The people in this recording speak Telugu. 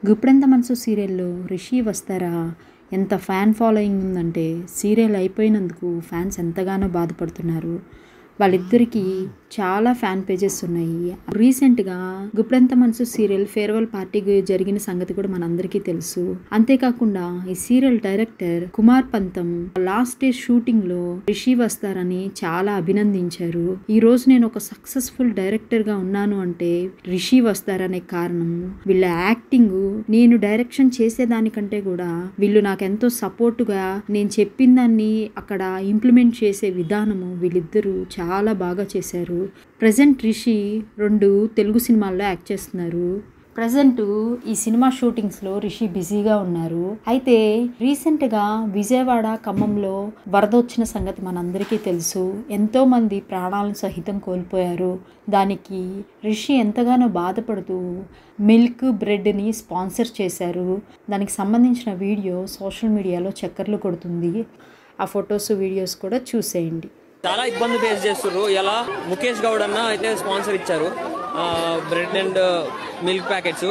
గుప్పెడంత మనసు సీరియల్‌లో 'రిషి వస్తారా' ఎంత ఫ్యాన్ ఫాలోయింగ్ ఉందంటే, సీరియల్ అయిపోయినందుకు ఫ్యాన్స్ ఎంతగానో బాధపడుతున్నారు. వాళ్ళిద్దరికీ చాలా ఫ్యాన్ పేజెస్ ఉన్నాయి. రీసెంట్‌గా 'గుప్పెడంత మనసు' సీరియల్ ఫేర్‌వెల్ పార్టీ జరిగిన సంగతి కూడా మనందరికీ తెలుసు. అంతేకాకుండా ఈ సీరియల్ డైరెక్టర్ కుమార్ పంతం లాస్ట్ డే షూటింగ్‌లో 'రిషి వస్తార'ని చాలా అభినందించారు. ఈరోజు నేను ఒక సక్సెస్ఫుల్ డైరెక్టర్‌గా ఉన్నాను అంటే 'రిషి వస్తార'నే కారణం. వీళ్ళ యాక్టింగ్, నేను డైరెక్షన్ చేసేదానికంటే కూడా వీళ్ళు నాకెంతో సపోర్టుగా, నేను చెప్పిన దాన్ని అక్కడ ఇంప్లిమెంట్ చేసే విధానము వీళ్ళిద్దరూ చాలా బాగా చేశారు. ప్రజెంట్ రిషి 2 తెలుగు సినిమాల్లో యాక్ట్ చేస్తున్నారు. ప్రజెంట్ ఈ సినిమా షూటింగ్స్లో రిషి బిజీగా ఉన్నారు. అయితే రీసెంట్గా విజయవాడ, ఖమ్మంలో వరద వచ్చిన సంగతి మనందరికీ తెలుసు. ఎంతోమంది ప్రాణాలను సహితం కోల్పోయారు. దానికి రిషి ఎంతగానో బాధపడుతూ మిల్క్, బ్రెడ్ని స్పాన్సర్ చేశారు. దానికి సంబంధించిన వీడియో సోషల్ మీడియాలో చక్కర్లు కొడుతుంది. ఆ ఫొటోస్, వీడియోస్ కూడా చూసేయండి. చాలా ఇబ్బంది ఫేస్ చేస్తున్నారు. ఎలా ముఖేష్ గౌడ్ అన్న అయితే స్పాన్సర్ ఇచ్చారు బ్రెడ్ అండ్ మిల్క్ ప్యాకెట్స్.